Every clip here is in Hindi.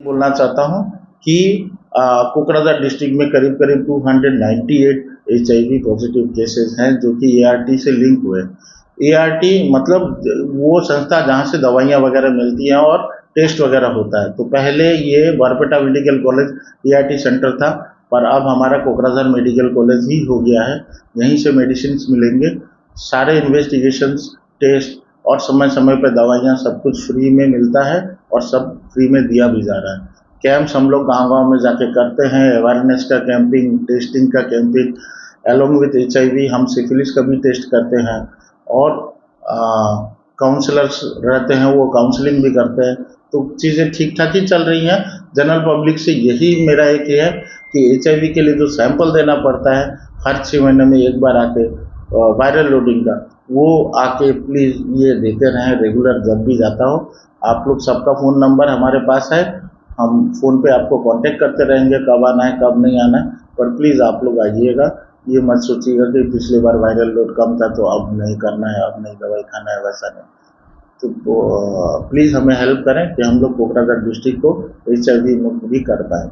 बोलना चाहता हूँ कि कोकराझार डिस्ट्रिक्ट में करीब करीब 298 HIV पॉजिटिव केसेस हैं जो कि ART से लिंक हुए। ART मतलब वो संस्था जहाँ से दवाइयाँ वगैरह मिलती हैं और टेस्ट वगैरह होता है। तो पहले ये Barpeta medical college ART centre था, पर अब हमारा कोकराझार मेडिकल कॉलेज ही हो गया है। यहीं से मेडिसिन मिलेंगे, सारे इन्वेस्टिगेशंस, टेस्ट और समय समय पर दवाइयाँ सब कुछ फ्री में मिलता है और सब फ्री में दिया भी जा रहा है। कैंप्स हम लोग गांव-गांव में जाके करते हैं, अवेयरनेस का कैंपिंग, टेस्टिंग का कैंपिंग, अलोंग विथ HIV हम सिफिलिस का भी टेस्ट करते हैं और काउंसलर्स रहते हैं, वो काउंसलिंग भी करते हैं। तो चीज़ें ठीक-ठाक ही चल रही हैं। जनरल पब्लिक से यही मेरा एक ये है कि HIV के लिए जो सैंपल देना पड़ता है हर 6 महीने में एक बार आके वायरल लोडिंग का, वो आके प्लीज़ ये देते रहें रेगुलर जब भी जाता हो। आप लोग सबका फ़ोन नंबर हमारे पास है, हम फ़ोन पे आपको कांटेक्ट करते रहेंगे कब आना है कब नहीं आना है, पर प्लीज़ आप लोग आइएगा। ये मत सोचिएगा कि पिछली बार वायरल लोड कम था तो अब नहीं करना है, अब नहीं दवाई खाना है, वैसा नहीं। तो प्लीज़ हमें हेल्प करें कि हम लोग कोकराझार डिस्ट्रिक्ट को HIV मुक्त भी कर पाएँ।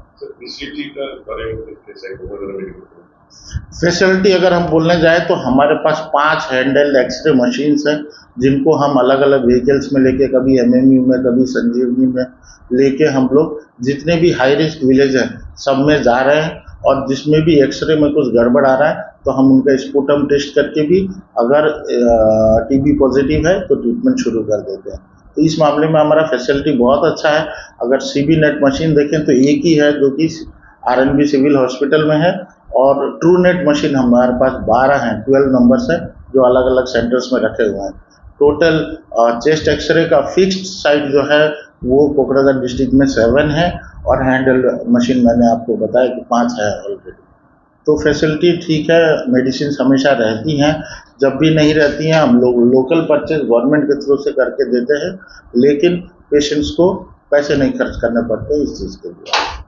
फैसिलिटी अगर हम बोलने जाए तो हमारे पास 5 हैंडहेल्ड एक्सरे मशीन्स हैं जिनको हम अलग अलग व्हीकल्स में लेके, कभी MMU में, कभी संजीवनी में लेके हम लोग जितने भी हाई रिस्क विलेज हैं सब में जा रहे हैं, और जिसमें भी एक्सरे में कुछ गड़बड़ आ रहा है तो हम उनका स्पुटम टेस्ट करके भी अगर TB पॉजिटिव है तो ट्रीटमेंट शुरू कर देते हैं। तो इस मामले में हमारा फैसिलिटी बहुत अच्छा है। अगर CB नेट मशीन देखें तो एक ही है जो कि RNB सिविल हॉस्पिटल में है, और ट्रू नेट मशीन हमारे पास 12 हैं, 12 नंबर्स हैं जो अलग अलग सेंटर्स में रखे हुए हैं। टोटल चेस्ट एक्सरे का फिक्स्ड साइट जो है वो कोकराझार डिस्ट्रिक्ट में 7 है, और हैंडल मशीन मैंने आपको बताया कि 5 है ऑलरेडी। तो फैसिलिटी ठीक है, मेडिसिन हमेशा रहती हैं, जब भी नहीं रहती हैं हम लोग लोकल परचेज गवर्नमेंट के थ्रू से करके देते हैं, लेकिन पेशेंट्स को पैसे नहीं खर्च करने पड़ते इस चीज़ के लिए।